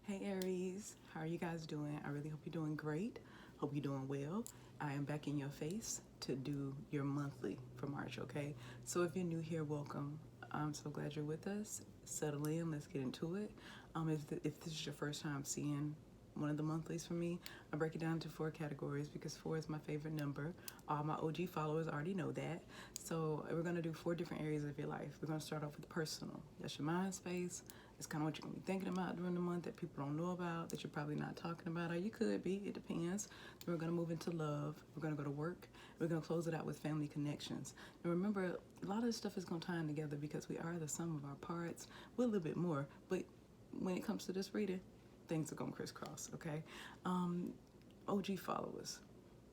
Hey Aries, how are you guys doing? I really hope you're doing great. Hope you're doing well. I am back in your face to do your monthly for March, okay? So if you're new here, welcome. I'm so glad you're with us. Settle in, let's get into it. If this is your first time seeing one of the monthlies for me, I break it down into 4 categories because 4 is my favorite number. All my OG followers already know that. So we're gonna do 4 different areas of your life. We're gonna start off with personal. That's your mind space. It's kind of what you're gonna be thinking about during the month that people don't know about, that you're probably not talking about, or you could be, it depends. Then we're gonna move into love. We're gonna go to work. We're gonna close it out with family connections. And remember, a lot of this stuff is gonna tie in together because we are the sum of our parts. We're a little bit more, but when it comes to this reading, things are gonna crisscross, okay? OG followers,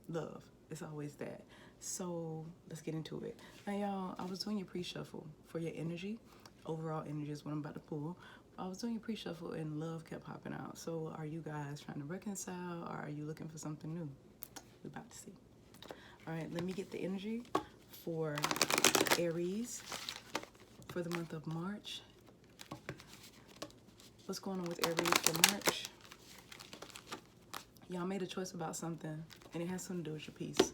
love, it's always that. So let's get into it. Now y'all, I was doing your pre-shuffle for your energy. Overall energy is what I'm about to pull. I was doing your pre-shuffle and love kept popping out. So are you guys trying to reconcile or are you looking for something new? We're about to see. All right, let me get the energy for Aries for the month of March. What's going on with Aries for March? Y'all made a choice about something and it has something to do with your peace.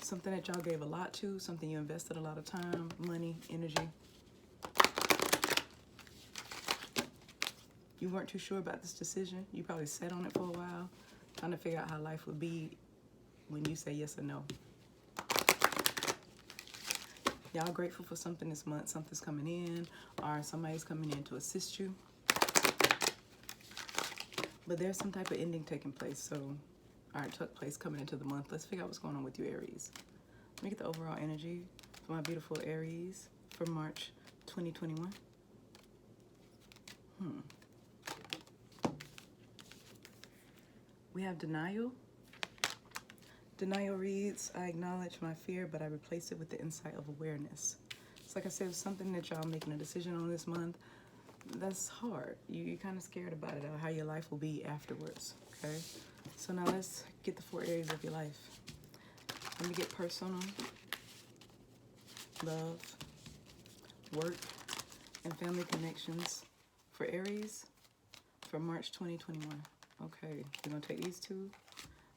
Something that y'all gave a lot to, something you invested a lot of time, money, energy. You weren't too sure about this decision. You probably sat on it for a while, trying to figure out how life would be when you say yes or no. Y'all grateful for something this month. Something's coming in, or somebody's coming in to assist you. But there's some type of ending taking place, so, all right, took place coming into the month. Let's figure out what's going on with you, Aries. Let me get the overall energy for my beautiful Aries for March 2021. We have denial. Denial reads, I acknowledge my fear, but I replace it with the insight of awareness. It's like I said, something that y'all making a decision on this month, that's hard. You're kind of scared about it, or how your life will be afterwards, okay? So now let's get the 4 areas of your life. Let me get personal, love, work, and family connections for Aries for March 2021. Okay, we're gonna take these 2.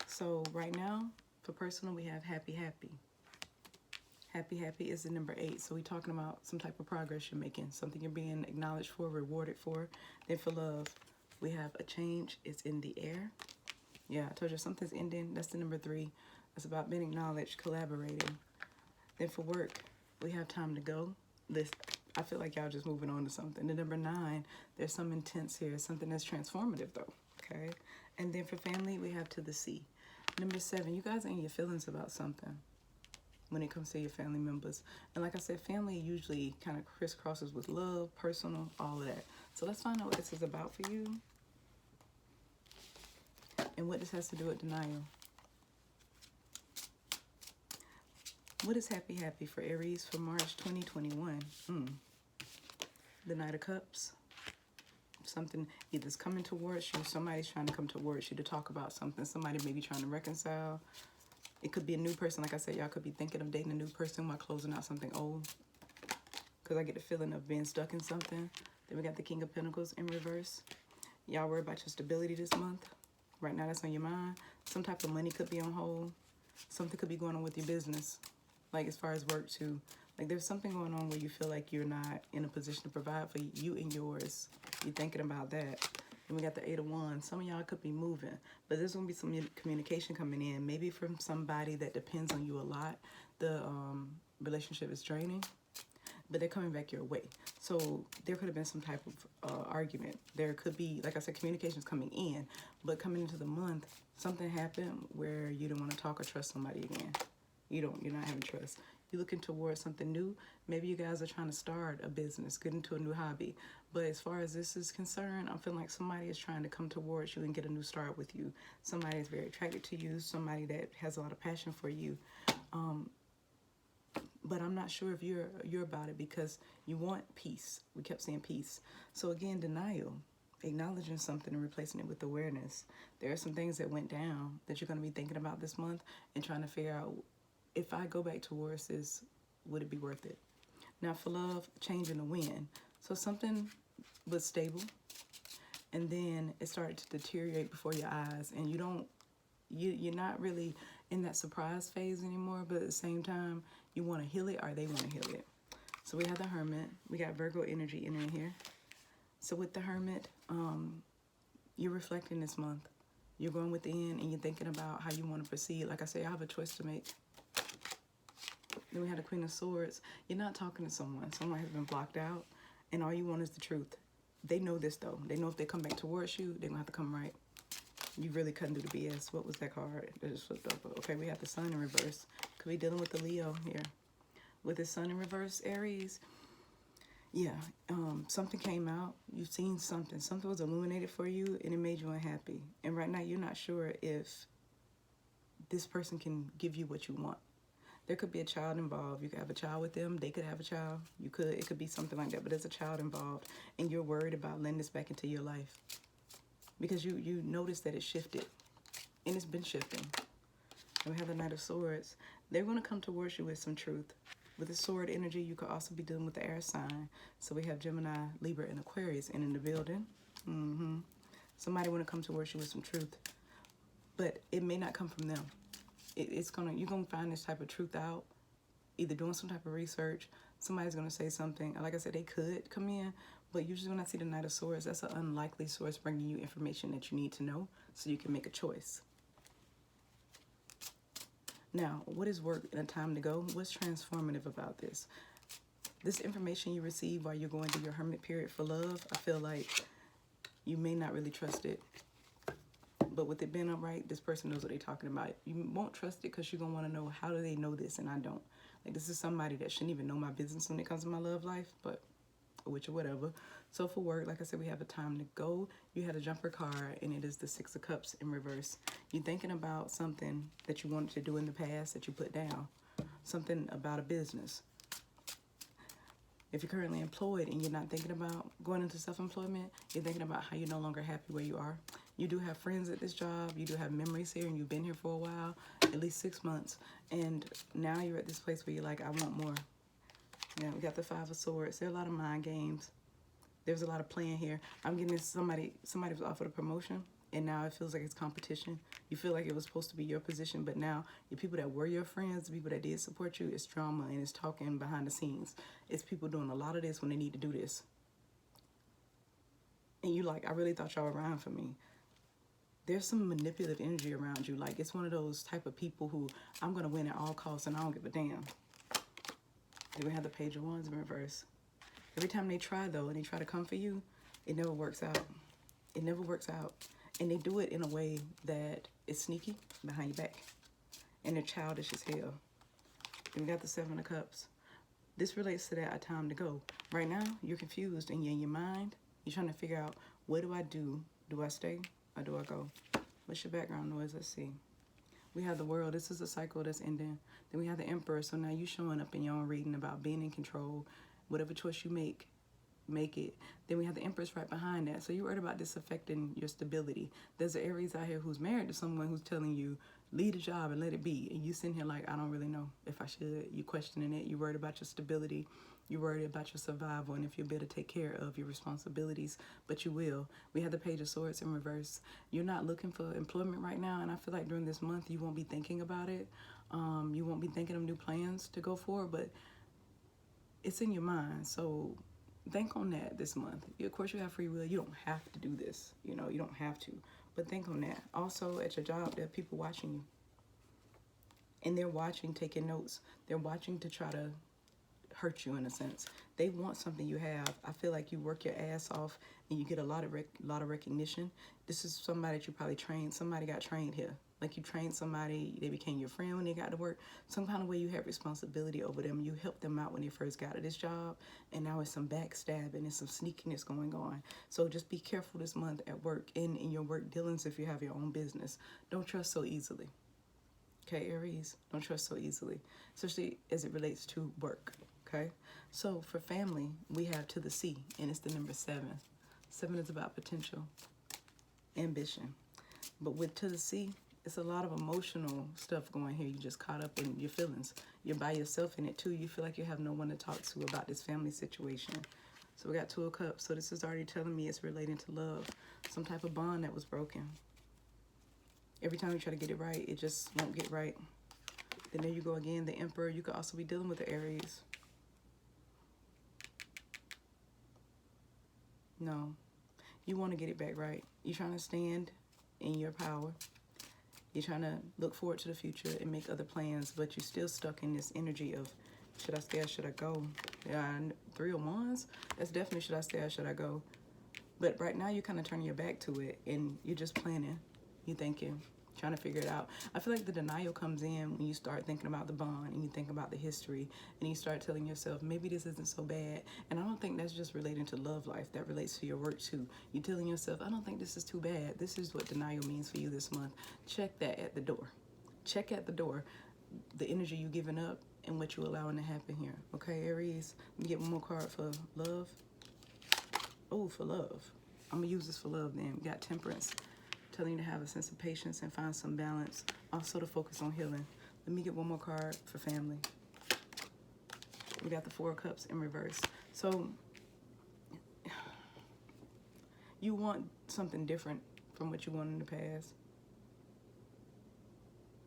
So right now, for personal, we have happy, happy. Happy, happy is the number 8. So we're talking about some type of progress you're making, something you're being acknowledged for, rewarded for. Then for love, we have a change. It's in the air. Yeah, I told you something's ending. That's the number 3. It's about being acknowledged, collaborating. Then for work, we have time to go. I feel like y'all just moving on to something. The number 9, there's some intense here, something that's transformative though, okay? And then for family, we have to the sea. Number 7, you guys are in your feelings about something when it comes to your family members. And like I said, family usually kind of crisscrosses with love, personal, all of that. So let's find out what this is about for you and what this has to do with denial. What is happy, happy for Aries for March 2021? The Knight of Cups. Something either is coming towards you, somebody's trying to come towards you to talk about something. Somebody may be trying to reconcile. It could be a new person. Like I said, y'all could be thinking of dating a new person while closing out something old. Because I get the feeling of being stuck in something. Then we got the King of Pentacles in reverse. Y'all worry about your stability this month. Right now, that's on your mind. Some type of money could be on hold. Something could be going on with your business. Like as far as work too. Like there's something going on where you feel like you're not in a position to provide for you and yours. You're thinking about that. And we got the 8 of Wands. Some of y'all could be moving, but there's gonna be some communication coming in, maybe from somebody that depends on you a lot. The relationship is draining, but they're coming back your way. So there could have been some type of argument. There could be, like I said, communications coming in, but coming into the month, something happened where you didn't want to talk or trust somebody again. You're not having trust. You're looking towards something new. Maybe you guys are trying to start a business, get into a new hobby. But as far as this is concerned, I'm feeling like somebody is trying to come towards you and get a new start with you. Somebody is very attracted to you, somebody that has a lot of passion for you. But I'm not sure if you're about it because you want peace. We kept saying peace. So again, denial. Acknowledging something and replacing it with awareness. There are some things that went down that you're going to be thinking about this month and trying to figure out, if I go back towards this, would it be worth it? Now for love, change in the wind. So something but stable. And then it started to deteriorate before your eyes, and you're not really in that surprise phase anymore, but at the same time, you want to heal it, or they want to heal it. So we have the Hermit. We got Virgo energy in here. So with the Hermit, you're reflecting this month. You're going within and you're thinking about how you want to proceed. Like I say, I have a choice to make. Then we have the Queen of Swords. You're not talking to someone. Someone has been blocked out, and all you want is the truth. They know this, though. They know if they come back towards you, they're going to have to come right. You really couldn't do the BS. What was that card? It just flipped up. Okay, we have the Sun in reverse. Could be dealing with the Leo here. With the Sun in reverse, Aries. Yeah, something came out. You've seen something. Something was illuminated for you, and it made you unhappy. And right now, you're not sure if this person can give you what you want. There could be a child involved. You could have a child with them. They could have a child. It could be something like that. But there's a child involved, and you're worried about letting this back into your life because you notice that it shifted, and it's been shifting. And we have the Knight of Swords. They're going to come towards you with some truth. With the sword energy, you could also be dealing with the air sign. So we have Gemini, Libra, and Aquarius in the building. Somebody want to come towards you with some truth, but it may not come from them. You're gonna find this type of truth out, either doing some type of research. Somebody's gonna say something. Like I said, they could come in, but usually when I see the Knight of Swords, that's an unlikely source bringing you information that you need to know so you can make a choice. Now, what is work and a time to go? What's transformative about this? This information you receive while you're going through your Hermit period for love, I feel like you may not really trust it. But with it being upright, this person knows what they're talking about. You won't trust it because you're going to want to know, how do they know this and I don't? Like, this is somebody that shouldn't even know my business when it comes to my love life, but which or whatever. So for work, like I said, we have a time to go. You had a jumper card, and it is the Six of Cups in reverse. You're thinking about something that you wanted to do in the past that you put down, something about a business. If you're currently employed and you're not thinking about going into self-employment, you're thinking about how you're no longer happy where you are. You do have friends at this job. You do have memories here, and you've been here for a while, at least 6 months. And now you're at this place where you're like, I want more. Yeah, we got the Five of Swords. There are a lot of mind games. There's a lot of playing here. I'm getting this, somebody was offered a promotion, and now it feels like it's competition. You feel like it was supposed to be your position, but now the people that were your friends, the people that did support you, it's drama and it's talking behind the scenes. It's people doing a lot of this when they need to do this. And you like, I really thought y'all were around for me. There's some manipulative energy around you. Like, it's one of those type of people who, I'm going to win at all costs and I don't give a damn. Then we have the Page of Wands in reverse. Every time they try, though, and they try to come for you, it never works out. It never works out. And they do it in a way that is sneaky, behind your back. And they're childish as hell. Then we got the Seven of Cups. This relates to that, a time to go. Right now, you're confused and you're in your mind. You're trying to figure out, what do I do? Do I stay or do I go? What's your background noise? Let's see. We have the World. This is a cycle that's ending. Then we have the Emperor. So now you showing up in your own reading about being in control. Whatever choice you make it. Then we have the Empress right behind that. So you're worried about this affecting your stability. There's an Aries out here who's married to someone who's telling you, leave the job and let it be. And you sitting here like, I don't really know if I should. You questioning it. You're worried about your stability. You're worried about your survival and if you'll be able to take care of your responsibilities, but you will. We have the Page of Swords in reverse. You're not looking for employment right now, and I feel like during this month you won't be thinking about it. You won't be thinking of new plans to go for, but it's in your mind. So think on that this month. Of course, you have free will. You don't have to do this. You know, you don't have to, but think on that. Also, at your job, there are people watching you, and they're watching, taking notes. They're watching to try to hurt you in a sense. They want something you have. I feel like you work your ass off and you get a lot of recognition. This is somebody that you probably trained. Somebody got trained here. Like you trained somebody, they became your friend when they got to work. Some kind of way you have responsibility over them. You helped them out when they first got to this job, and now it's some backstabbing and some sneakiness going on. So just be careful this month at work and in your work dealings if you have your own business. Don't trust so easily. Okay, Aries, don't trust so easily, especially as it relates to work. Okay, so for family, we have To the Sea, and it's the number 7. 7 is about potential, ambition. But with To the Sea, it's a lot of emotional stuff going here. You just caught up in your feelings. You're by yourself in it too. You feel like you have no one to talk to about this family situation. So we got Two of Cups. So this is already telling me it's relating to love. Some type of bond that was broken. Every time you try to get it right, it just won't get right. Then there you go again, the Emperor. You could also be dealing with the Aries. No. You want to get it back right. You're trying to stand in your power. You're trying to look forward to the future and make other plans, but you're still stuck in this energy of, should I stay or should I go? Yeah, and Three of Wands, that's definitely should I stay or should I go? But right now you're kind of turning your back to it and you're just planning. You're thinking, trying to figure it out. I feel like the denial comes in when you start thinking about the bond and you think about the history and you start telling yourself, maybe this isn't so bad. And I don't think that's just relating to love life. That relates to your work too. You're telling yourself, I don't think this is too bad. This is what denial means for you this month. Check that at the door. Check at the door the energy you're giving up and what you're allowing to happen here. Okay, Aries, let me get one more card for love. Oh, for love. I'm going to use this for love then. We got Temperance, telling you to have a sense of patience and find some balance. Also to focus on healing. Let me get one more card for family. We got the Four of Cups in reverse. So you want something different from what you wanted in the past.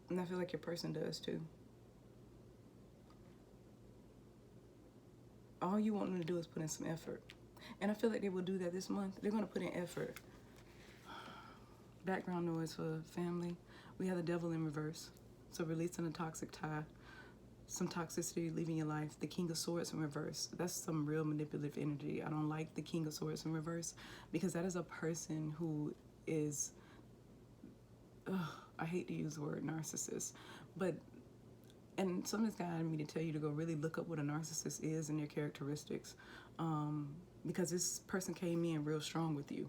And I feel like your person does too. All you want them to do is put in some effort. And I feel like they will do that this month. They're going to put in effort. Background noise for family. We have the Devil in reverse. So releasing a toxic tie. Some toxicity leaving your life. The King of Swords in reverse. That's some real manipulative energy. I don't like the King of Swords in reverse because that is a person who is, I hate to use the word narcissist, but, and something's guiding me to tell you to go really look up what a narcissist is and their characteristics, because this person came in real strong with you.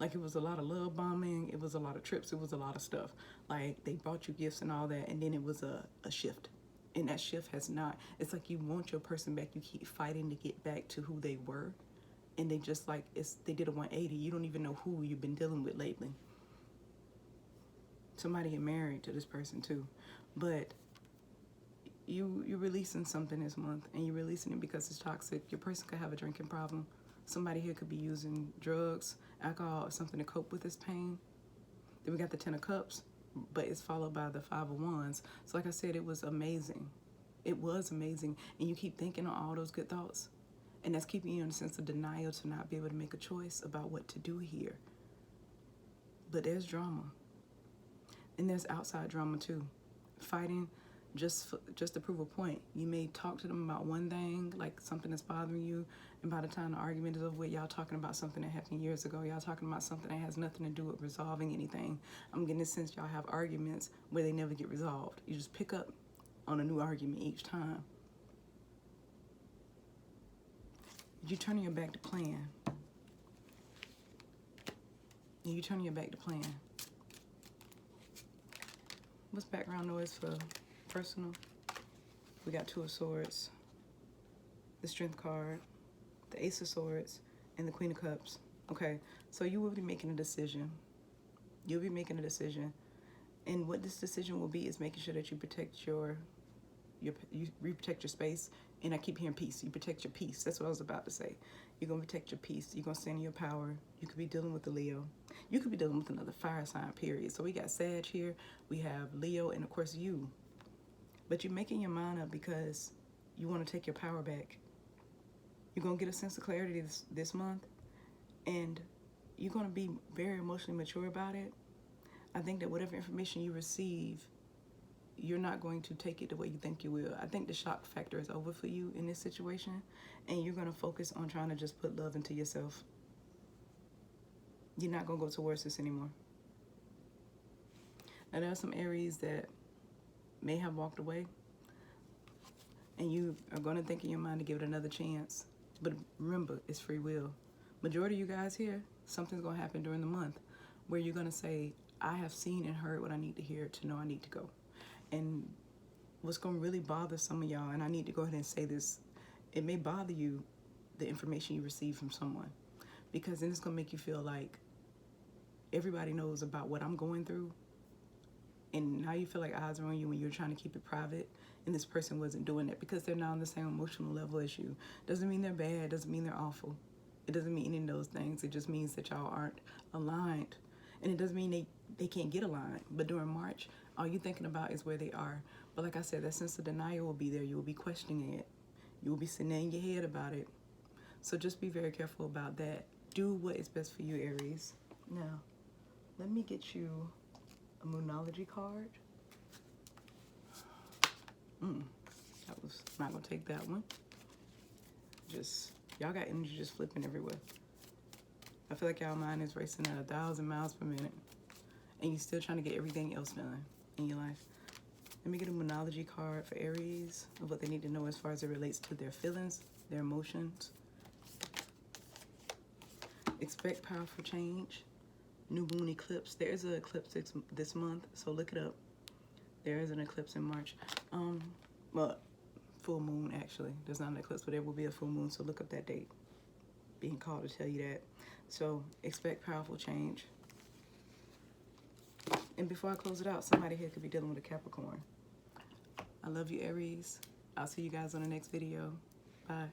Like it was a lot of love bombing, it was a lot of trips, it was a lot of stuff. Like they brought you gifts and all that, and then it was a shift. And that shift has not, it's like you want your person back, you keep fighting to get back to who they were. And they just like, they did a 180. You don't even know who you've been dealing with lately. Somebody get married to this person too. But you're releasing something this month, and you're releasing it because it's toxic. Your person could have a drinking problem. Somebody here could be using drugs, alcohol, or something to cope with this pain. Then we got the Ten of Cups, but it's followed by the Five of Wands. So like I said, it was amazing. It was amazing. And you keep thinking on all those good thoughts. And that's keeping you in a sense of denial to not be able to make a choice about what to do here. But there's drama. And there's outside drama too. Fighting just to prove a point. You may talk to them about one thing, like something that's bothering you, and by the time the argument is over with, y'all talking about something that happened years ago. Y'all talking about something that has nothing to do with resolving anything. I'm getting the sense y'all have arguments where they never get resolved. You just pick up on a new argument each time. You're turning your back to plan. You're turning your back to plan. What's background noise for personal? We got Two of Swords, the Strength card, the Ace of Swords, and the Queen of Cups. Okay, so you will be making a decision. You'll be making a decision. And what this decision will be is making sure that you protect you protect your space. And I keep hearing peace. You protect your peace. That's what I was about to say. You're going to protect your peace. You're going to stand in your power. You could be dealing with the Leo. You could be dealing with another fire sign, period. So we got Sag here. We have Leo and, of course, you. But you're making your mind up because you want to take your power back. You're going to get a sense of clarity this month. And you're going to be very emotionally mature about it. I think that whatever information you receive, you're not going to take it the way you think you will. I think the shock factor is over for you in this situation, and you're going to focus on trying to just put love into yourself. You're not going to go towards this anymore. Now, there are some Aries that may have walked away, and you are going to think in your mind to give it another chance. But remember, it's free will. Majority of you guys here, something's going to happen during the month where you're going to say, I have seen and heard what I need to hear to know I need to go. And what's going to really bother some of y'all, and I need to go ahead and say this, it may bother you, the information you receive from someone, because then it's going to make you feel like everybody knows about what I'm going through, and now you feel like eyes are on you when you're trying to keep it private, and this person wasn't doing it because they're not on the same emotional level as you. Doesn't mean they're bad, doesn't mean they're awful. It doesn't mean any of those things. It just means that y'all aren't aligned. And it doesn't mean they can't get aligned. But during March, all you thinking about is where they are. But like I said, that sense of denial will be there. You will be questioning it. You will be sitting there in your head about it. So just be very careful about that. Do what is best for you, Aries. Now, let me get you a Moonology card. I was not going to take that one. Just, y'all got energy just flipping everywhere. I feel like y'all mind is racing at 1,000 miles per minute. And you're still trying to get everything else done in your life. Let me get a Moonology card for Aries of what they need to know as far as it relates to their feelings, their emotions. Expect powerful change. New moon eclipse. There is an eclipse this month, so look it up. There is an eclipse in March. Well, full moon actually. There's not an eclipse, but there will be a full moon, so look up that date. Being called to tell you that. So expect powerful change. And before I close it out, somebody here could be dealing with a Capricorn. I love you, Aries. I'll see you guys on the next video. Bye.